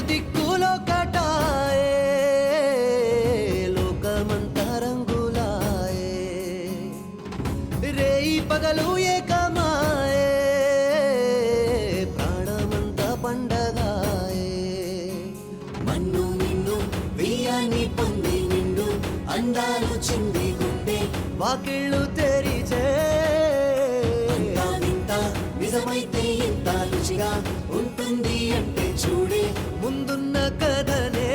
దిక్కులో కటాయే లోకమంతా రంగులాయే రేయి పగలు ఏకమాయే ప్రాణమంతా పండగాయే మన్ను నిన్ను బియ్యాన్ని పొంది నిండు అందాలు చింది గుండె వాకిళ్ళు తెరిచే నిజమైతే ఎంత రుచిగా ఉంటుంది అంటే చూడే ముందున్న కథనే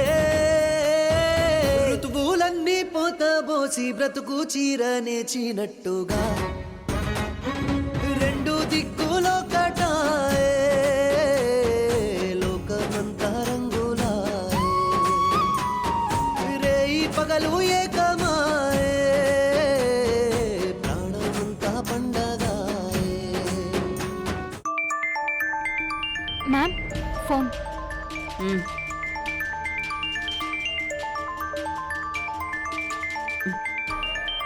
ఋతువులన్నీ పోతబోసి బ్రతుకు చీరనేచినట్టుగా రెండు దిక్కులో కటాయే లోకమంతా రంగులాయే రేయి పగలు ఏకమాయే ప్రాణమంతా పండగాయే. Ma'am phone.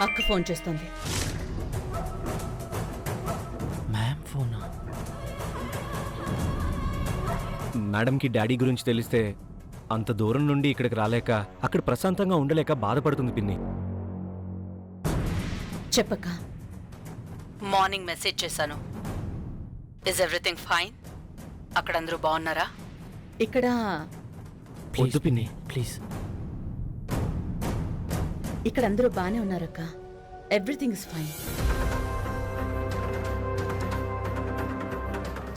అక్క ఫోన్ చేస్తుంది. మ్యామ్ ఫోనా? మేడంకి డాడీ గురించి తెలిస్తే అంత దూరం నుండి ఇక్కడికి రాలేక అక్కడ ప్రశాంతంగా ఉండలేక బాధపడుతుంది పిన్ని. చెప్పక్క. మార్నింగ్ మెసేజ్ చేశాను. Is everything fine? అక్కడ అందరూ బాగున్నారా? ఇక్కడ వద్దు పిన్ని, ప్లీజ్. ఇక్కడ అందరూ బానే ఉన్నారక్క. Everything is fine.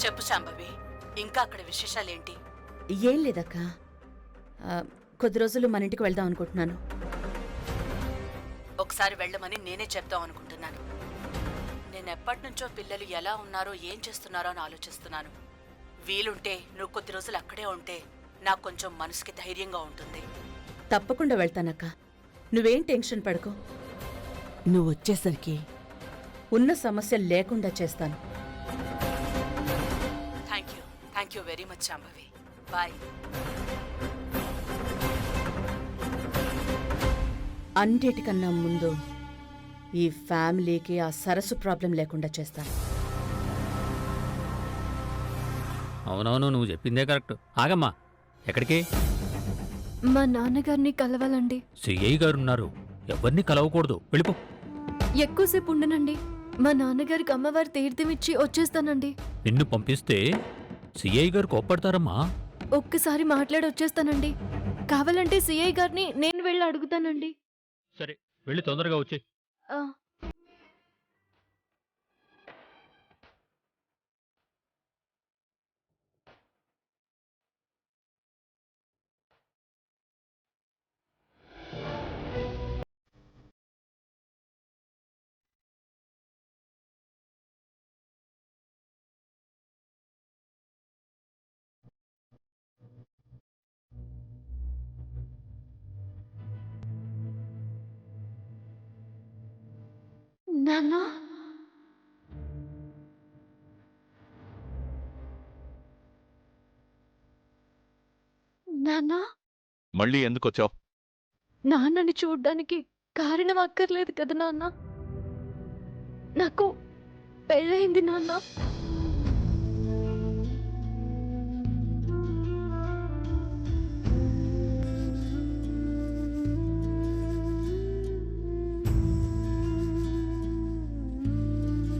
చెప్పు శాంభవి, ఇంకా అక్కడ విశేషాలేంటి? ఏం లేదక్క. కొద్ది రోజులు మన ఇంటికి వెళ్దాం అనుకుంటున్నాను. ఒకసారి వెళ్ళమని నేనే చెప్దాం అనుకుంటున్నాను. నేను ఎప్పటి నుంచో పిల్లలు ఎలా ఉన్నారో ఏం చేస్తున్నారో అని ఆలోచిస్తున్నాను. వీలుంటే నువ్వు కొద్ది రోజులు అక్కడే ఉంటే నాకు కొంచెం మనసుకి ధైర్యంగా ఉంటుంది. తప్పకుండా వెళ్తానక్క. నువ్వేం టెన్షన్ పడకు. నువ్వు వచ్చేసరికి ఉన్న సమస్య లేకుండా చేస్తాను. Thank you very much Shambhavi. Bye. అన్నిటికన్నా ముందు ఈ ఫ్యామిలీకి ఆ సరస్సు ప్రాబ్లం లేకుండా చేస్తాను. అవునవును, నువ్వు చెప్పిందే కరెక్ట్. ఆగమ్మా, ఎక్కడికి? మా నాన్నగారిని కలవాలండి. సిఐ గారు ఉన్నారు, ఎవరిని కలవకూడదు, వెళ్ళిపో. ఎక్కువసేపు ఉండనండి. మా నాన్నగారికి అమ్మవారి తీర్థం ఇచ్చి వచ్చేస్తానండి. నిన్ను పంపిస్తే సిఐ గారు కోప్పడతారమ్మా. ఒక్కసారి మాట్లాడి వచ్చేస్తానండి. కావాలంటే సిఐ గారిని నేను వెళ్ళి అడుగుతానండి. సరే, వెళ్ళి తొందరగా వచ్చే. ఆ. నాన్న, నాన్న, మళ్ళీ ఎందుకొచ్చావు? నాన్నని చూడ్డానికి కారణం అక్కర్లేదు కదా నాన్న. నాకు పెళ్ళయింది నాన్న.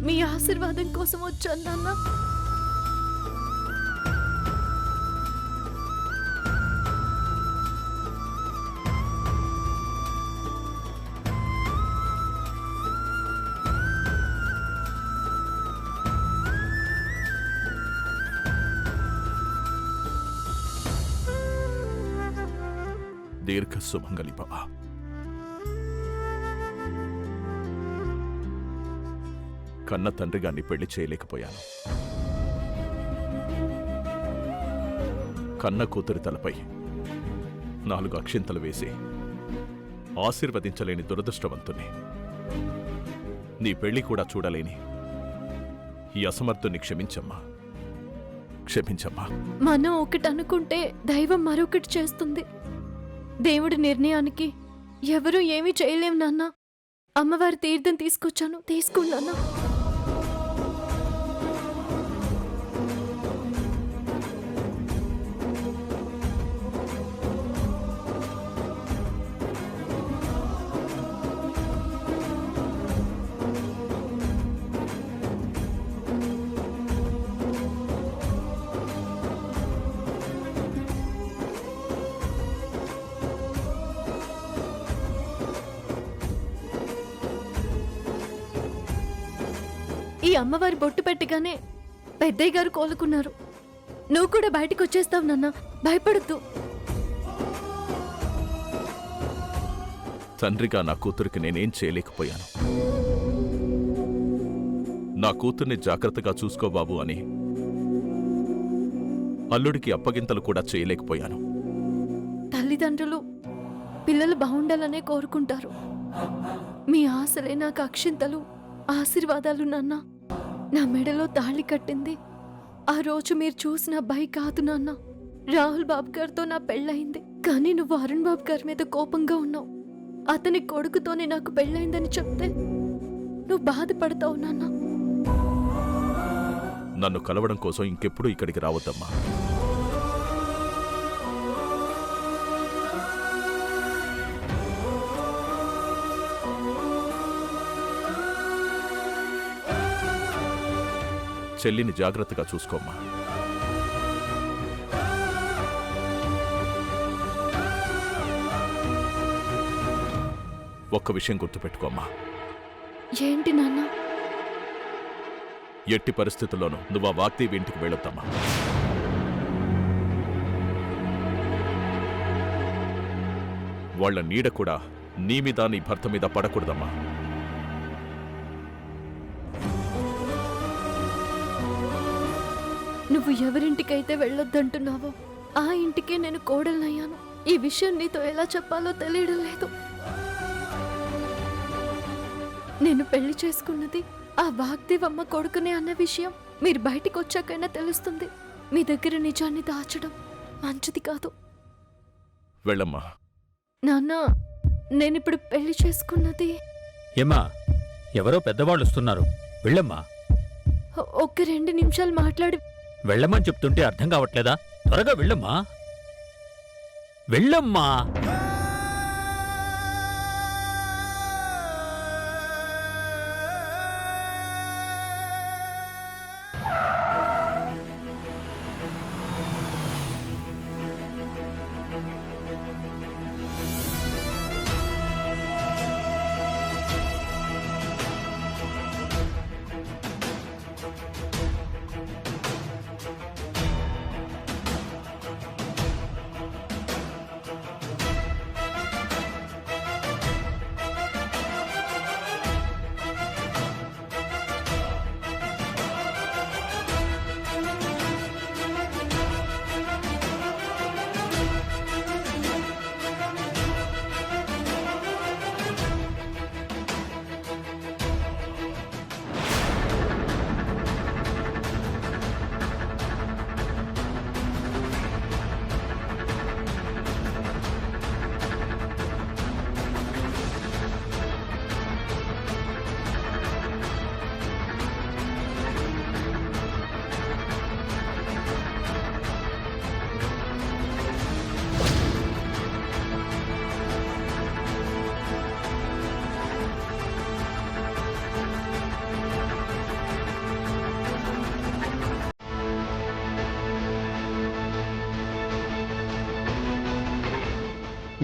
మీ ఆశీర్వాదం కోసం వచ్చాను నాన్న. దీర్ఘ సుమంగళి భవ. కన్న తండ్రిగా నీ పెళ్లి చేయలేకపోయాను. కన్న కూతురి తలపై 4 అక్షింతలు వేసి ఆశీర్వదించలేని దురదృష్టవంతుని, నీ పెళ్లి కూడా చూడలేని ఈ అసమర్థుని క్షమించమ్మా, క్షమించమ్మా. మనం ఒకటి అనుకుంటే దైవం మరొకటి చేస్తుంది. దేవుడి నిర్ణయానికి ఎవరూ ఏమీ చేయలేం నాన్న. అమ్మవారి తీర్థం తీసుకొచ్చాను, తీసుకున్నాను. ఈ అమ్మవారి బొట్టు పెట్టగానే పెద్దయ్య గారు కోలుకున్నారు. నువ్వు కూడా బయటికి వచ్చేస్తావు నాన్న, భయపడద్దు. తండ్రిగా నా కూతురికి నేనేం చేయలేకపోయాను. నా కూతుర్ని జాగ్రత్తగా చూసుకో బాబు అని అల్లుడికి అప్పగింతలు కూడా చేయలేకపోయాను. తల్లిదండ్రులు పిల్లలు బాగుండాలనే కోరుకుంటారు. మీ ఆశలే నాకు అక్షింతలు, ఆశీర్వాదాలు నాన్న. నా మెడలో తాళి కట్టింది ఆ రోజు మీరు చూసిన అబ్బాయి కాదు నాన్న. రాహుల్ బాబు గారితో నా పెళ్ళయింది. కానీ నువ్వు అరుణ్ బాబు గారి మీద కోపంగా ఉన్నావు. అతని కొడుకుతోనే నాకు పెళ్ళయిందని చెప్తే నువ్వు బాధపడతావు నాన్న. నన్ను కలవడం కోసం ఇంకెప్పుడు ఇక్కడికి రావద్దమ్మా. చెల్లిని జాగ్రత్తగా చూసుకోమ్మా. ఒక్క విషయం గుర్తుపెట్టుకోమ్మా. ఏంటి నాన్న? ఎట్టి పరిస్థితుల్లోనూ నువ్వు ఆ వాగ్దేవి ఇంటికి వెళ్ళొద్దమ్మా. వాళ్ల నీడ కూడా నీ మీద నీ భర్త మీద పడకూడదమ్మా. నువ్వు ఎవరింటికైతే వెళ్ళొద్దంటున్నావో ఆ ఇంటికే నేను కోడలనయ్యాను. ఈ విషయం నీతో ఎలా చెప్పాలో తెలియడం లేదు. నేను పెళ్లి చేసుకున్నది ఆ వాగ్దేవమ్మ కొడుకునే అన్న విషయం మీరు బయటికి వచ్చాకైనా తెలుస్తుంది. మీ దగ్గర నిజాన్ని దాచడం మంచిది కాదు. వెళ్ళమ్మా. నాన్న, నేనిప్పుడు పెళ్లి చేసుకున్నది. ఏమ్మా, ఎవరో పెద్దవాళ్ళు వస్తున్నారు, వెళ్ళమ్మా. ఒక్క 2 నిమిషాలు మాట్లాడి వెళ్ళమని చెప్తుంటే అర్థం కావట్లేదా? త్వరగా వెళ్ళమ్మా, వెళ్ళమ్మా.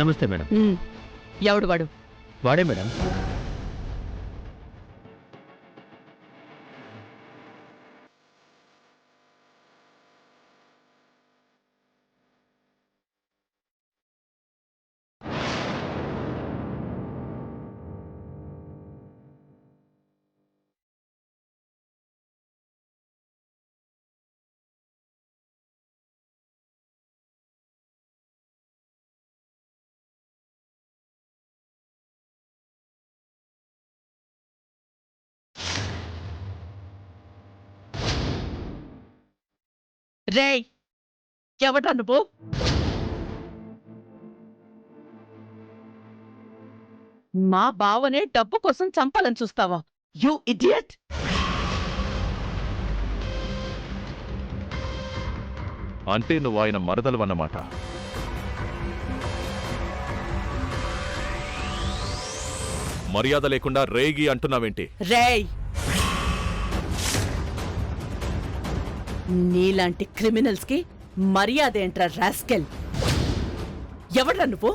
నమస్తే మేడం. ఎవడు వాడు? వాడే మేడం. రేయ్, ఎవడ్రా నువ్వు? మా బావనే డబ్బు కోసం చంపాలని చూస్తావా? You idiot! అంటే నువ్వు ఆయన మరదలవన్నమాట. మర్యాద లేకుండా రేగి అంటున్నావేంటి? రేయ్, నీలాంటి క్రిమినల్స్ కి మర్యాద ఏంట్రా రాస్కెల్? ఎవడ్రా నువ్వు?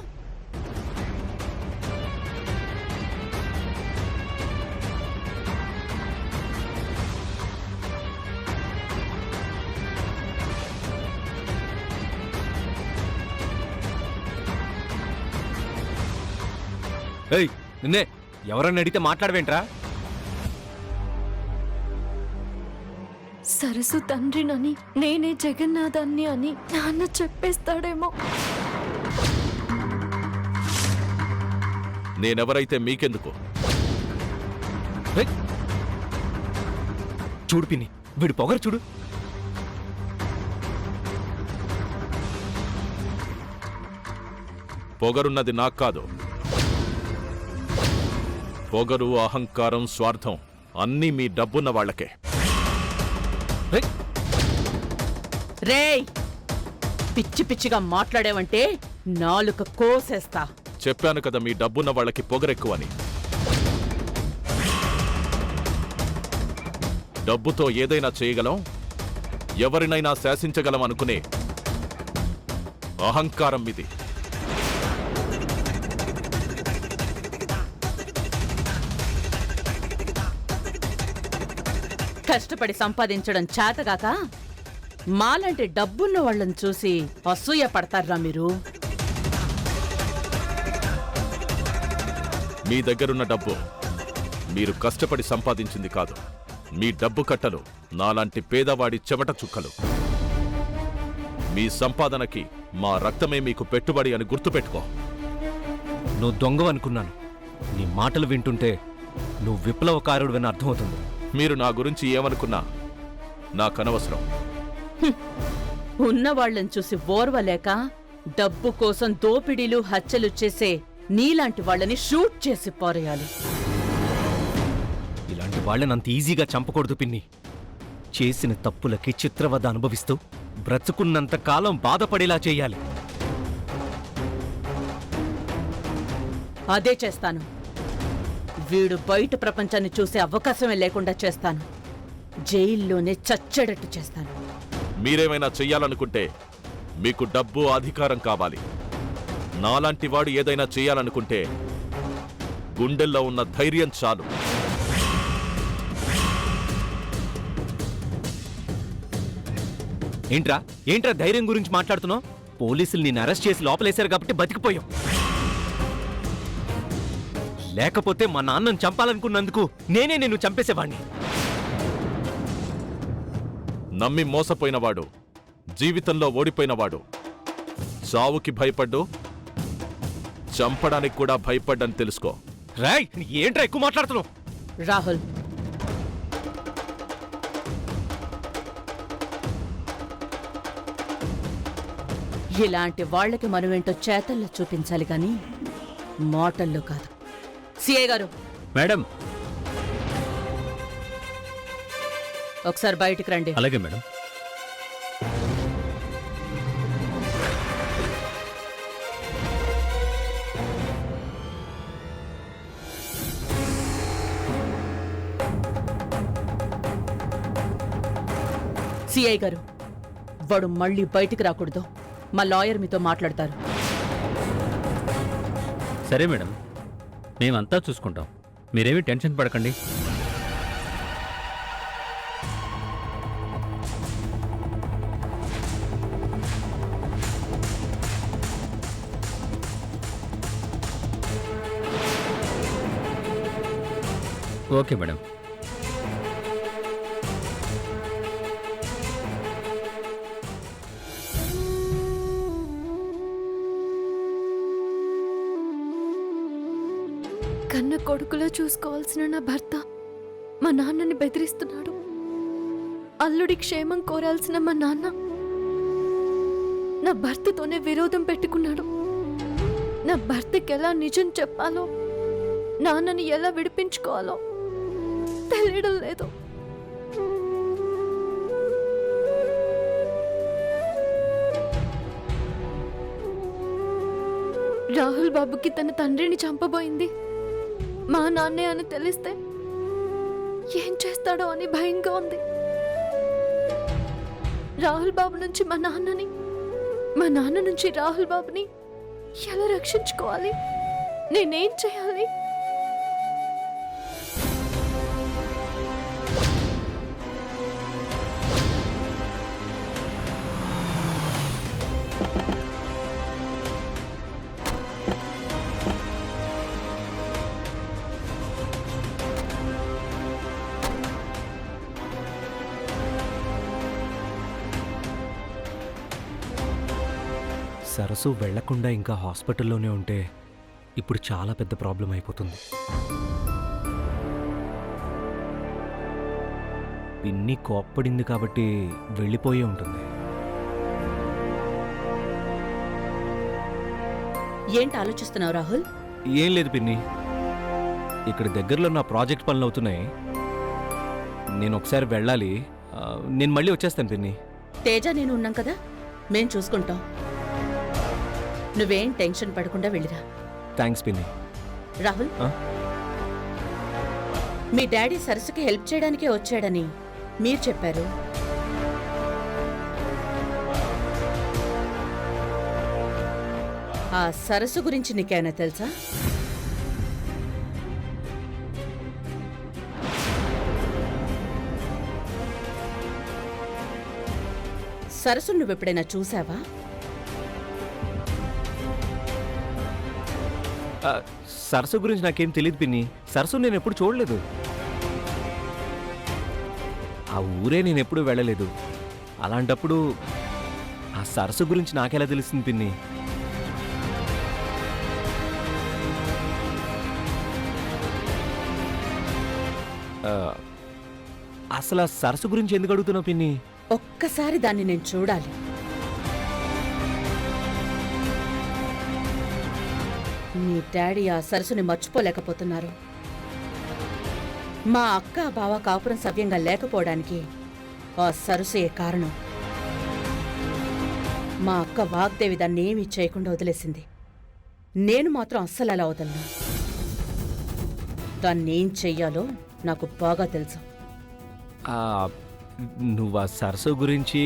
ఏయ్ నిన్నే ఎవరన్నా అడిగితే మాట్లాడవేంట్రా? సరసు తండ్రినని నేనే జగన్నాథాన్ని అని నాన్న చెప్పేస్తాడేమో. నేనెవరైతే మీకెందుకు? ఏయ్! చూడు పిన్ని, వీడు పొగరు చూడు. పొగరున్నది నాకు కాదు. పొగరు, అహంకారం, స్వార్థం అన్నీ మీ డబ్బున్న వాళ్ళకే. ఏయ్! రేయ్, పిచ్చి పిచ్చిగా మాట్లాడేవంటే నాలుక కోసేస్తా. చెప్పాను కదా మీ డబ్బున్న వాళ్ళకి పొగరెక్కువని. డబ్బుతో ఏదైనా చేయగలం, ఎవరినైనా శాసించగలం అనుకునే అహంకారం ఇది. కష్టపడి సంపాదించడం చేతగాక మాలాంటి డబ్బున్న వాళ్ళని చూసి అసూయ పడతారా మీరు? మీ దగ్గరున్న డబ్బు మీరు కష్టపడి సంపాదించింది కాదు. మీ డబ్బు కట్టలు నాలాంటి పేదవాడి చెమట చుక్కలు. మీ సంపాదనకి మా రక్తమే మీకు పెట్టుబడి అని గుర్తుపెట్టుకో. నువ్వు దొంగవనుకున్నాను. నీ మాటలు వింటుంటే నువ్వు విప్లవకారుడివని అర్థమవుతుంది. మీరు నా గురించి ఏమనుకున్నా నాకనవసరం. ఉన్నవాళ్లను చూసి ఓర్వలేక డబ్బు కోసం దోపిడీలు హత్యలు చేసే నీలాంటి వాళ్ళని షూట్ చేసి పారేయాలి. ఇలాంటి వాళ్ళని అంత ఈజీగా చంపకూడదు పిన్ని. చేసిన తప్పులకి చిత్రవద అనుభవిస్తూ బ్రతుకున్నంత కాలం బాధపడేలా చేయాలి. అదే చేస్తాను. వీడు బయట ప్రపంచాన్ని చూసే అవకాశమే లేకుండా చేస్తాను. జైల్లోనే చచ్చేటట్టు చేస్తాను. మీరేమైనా చెయ్యాలనుకుంటే మీకు డబ్బు, అధికారం కావాలి. నాలాంటి వాడు ఏదైనా చెయ్యాలనుకుంటే గుండెల్లో ఉన్న ధైర్యం చాలు. ఏంట్రా ఏంట్రా ధైర్యం గురించి మాట్లాడుతున్నావు? పోలీసులు నిన్ను అరెస్ట్ చేసి లోపలేశారు కాబట్టి బతికిపోయావు. లేకపోతే మా నాన్నను చంపాలనుకున్నందుకు నేనే నిన్ను చంపేసేవాణ్ణి. నమ్మి మోసపోయినవాడు, జీవితంలో ఓడిపోయినవాడు చావుకి భయపడ్డు, చంపడానికి కూడా భయపడ్డని తెలుసుకో. రాయ్ ఏంట్రా ఎక్కువ మాట్లాడుతున్నావు? రాహుల్, ఇలాంటి వాళ్ళకి మనమేంటో చేతల్లో చూపించాలి గాని మాటల్లో కాదు. సిఐ గారు, మేడం. ఒకసారి బయటికి రండి. అలాగే మేడం. సిఐ గారు, వాడు మళ్ళీ బయటికి రాకూడదు. మా లాయర్ మీతో మాట్లాడతారు. సరే మేడం, మేమంతా చూసుకుంటాం. మీరేమీ టెన్షన్ పడకండి. Okay madam. కన్న కొడుకులా చూసుకోవాల్సిన నా భర్త మా నాన్నని బెదిరిస్తున్నాడు. అల్లుడి క్షేమం కోరాల్సిన మా నాన్న నా భర్తతోనే విరోధం పెట్టుకున్నాడు. నా భర్తకి ఎలా నిజం చెప్పాలో, నాన్నని ఎలా విడిపించుకోవాలో తెలియడం లేదు. రాహుల్ బాబుకి తన తండ్రిని చంపబోయింది మా నాన్నే అని తెలిస్తే ఏం చేస్తాడో అని భయంగా ఉంది. రాహుల్ బాబు నుంచి మా నాన్నని, మా నాన్న నుంచి రాహుల్ బాబుని ఎలా రక్షించుకోవాలి? నేనేం చేయాలి? సరస్సు వెళ్లకుండా ఇంకా హాస్పిటల్లోనే ఉంటే ఇప్పుడు చాలా పెద్ద ప్రాబ్లం అయిపోతుంది. పిన్ని కోప్పడింది కాబట్టి వెళ్ళిపోయే ఉంటుంది. ఏంటి ఆలోచిస్తున్నావు రాహుల్? ఏం లేదు పిన్ని, ఇక్కడ దగ్గరలో నా ప్రాజెక్ట్ పనులు అవుతున్నాయి. నేను ఒకసారి వెళ్ళాలి. నేను మళ్ళీ వచ్చేస్తాను పిన్ని. తేజ నేను ఉన్నాం కదా, మేం చూసుకుంటాం. నువ్వేం టెన్షన్ పడకుండా వెళ్ళిరా. థ్యాంక్స్ పిన్ని. రాహుల్, ఆ? మీ డాడీ సరస్సుకి హెల్ప్ చేయడానికే వచ్చాడని మీరు చెప్పారు. ఆ సరస్సు గురించి నీకేమైనా తెలుసా? సరస్సు నువ్వెప్పుడైనా చూసావా? సరస్సు గురించి నాకేం తెలియదు పిన్ని. సరస్సు నేను ఎప్పుడు చూడలేదు. ఆ ఊరే నేను ఎప్పుడూ వెళ్ళలేదు. అలాంటప్పుడు ఆ సరస్సు గురించి నాకెలా తెలుస్తుంది పిన్ని? అసలు ఆ సరస్సు గురించి ఎందుకు అడుగుతున్నావు పిన్ని? ఒక్కసారి దాన్ని నేను చూడాలి. మీ డాడీ ఆ సరస్సుని మర్చిపోలేకపోతున్నారు. మా అక్క బావ కాపురం సవ్యంగా లేకపోవడానికి ఆ సరస్సుయే కారణం. మా అక్క వాగ్దేవి దాన్ని ఏమీ చేయకుండా వదిలేసింది. నేను మాత్రం అస్సలు అలా వదలను. దాన్నేం చెయ్యాలో నాకు బాగా తెలుసు. నువ్వు ఆ సరస్సు గురించి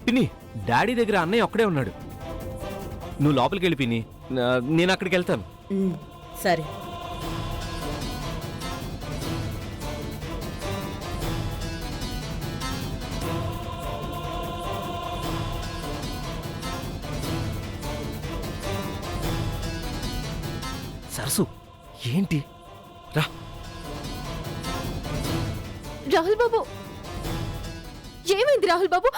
పిన్ని, డాడీ దగ్గర అన్నయ్య ఒక్కడే ఉన్నాడు. నువ్వు లోపలికి వెళ్ళి పిన్ని, నేను అక్కడికి వెళ్తాను. సరే. సరస్సు ఏంటి? రా. రాహుల్ బాబు, ఏమైంది రాహుల్ బాబు?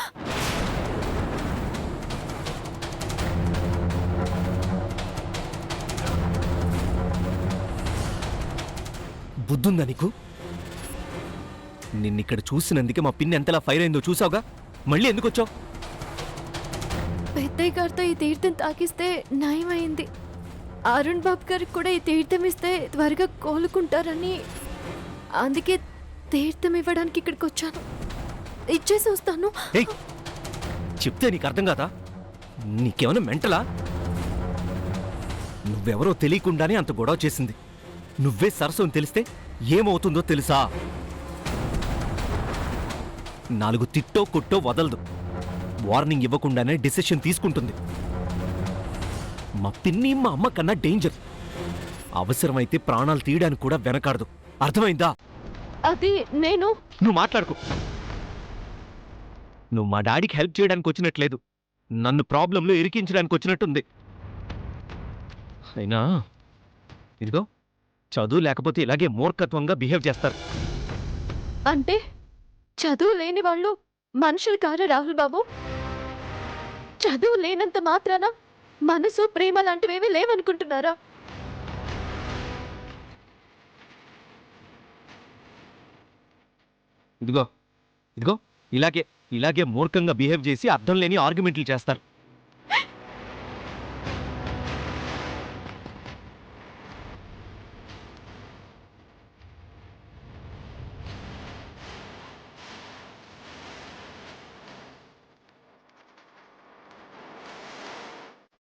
బుద్ధుందా నీకు? నిన్నిక్కడ చూసినందుకే మా పిన్ని ఎంతలా ఫైర్ అయిందో చూసావుగా. మళ్ళీ ఎందుకు వచ్చావు? పెద్దయ్య గారితో ఈ తీర్థం తాకిస్తే నయమైంది. అరుణ్ బాబు గారికి కూడా ఈ తీర్థం ఇస్తే త్వరగా కోలుకుంటారని, అందుకే తీర్థం ఇవ్వడానికి ఇక్కడికి వచ్చాను. ఇచ్చేసి వస్తాను. చెప్తే నీకు అర్థం కాదా? నీకేమైనా మెంటలా? నువ్వెవరో తెలియకుండానే అంత గొడవ చేసింది. నువ్వే సరస్సు అని తెలిస్తే ఏమవుతుందో తెలుసా? 4 తిట్టో కొట్టో వదలదు. వార్నింగ్ ఇవ్వకుండానే డిసిషన్ తీసుకుంటుంది. మా పిన్ని మా అమ్మ కన్నా డేంజర్. అవసరమైతే ప్రాణాలు తీయడానికి కూడా వెనకాడదు. అర్థమైందా? అది నువ్వు మాట్లాడుకో. నువ్వు మా డాడీకి హెల్ప్ చేయడానికి వచ్చినట్లేదు, నన్ను ప్రాబ్లంలో ఇరికించడానికి వచ్చినట్టుంది. అయినా ఇదిగో, చదువు లేకపోతే ఇలాగే మూర్ఖత్వంగా బిహేవ్ చేస్తారు. అంటే చదువు లేని వాళ్ళు మనుషులు కారా రాహుల్ బాబు? చదువు లేనంత మాత్రాన మనసు ప్రేమ లాంటివేమీ లేవనుకుంటున్నారా? ఇదిగో ఇదిగో ఇలాగే మూర్ఖంగా బిహేవ్ చేసి అర్థం లేని ఆర్గ్యుమెంట్లు చేస్తారు.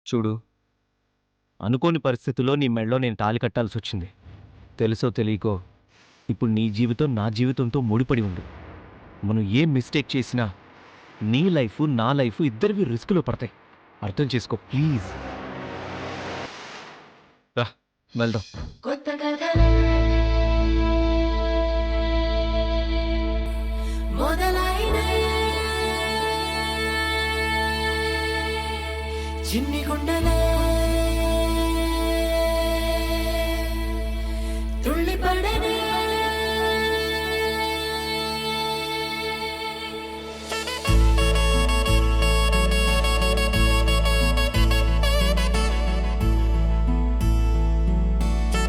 చూడు, అనుకోని పరిస్థితుల్లో నీ మెడలో నేను తాళి కట్టాల్సి వచ్చింది. తెలుసో తెలియకో ఇప్పుడు నీ జీవితం నా జీవితంతో ముడిపడి ఉంది. మనం ఏం మిస్టేక్ చేసినా నీ లైఫ్ నా లైఫ్ ఇద్దరివి రిస్క్లో పడతాయి. అర్థం చేసుకో ప్లీజ్. రా వెళ్దాం. చిన్ని గుండెలే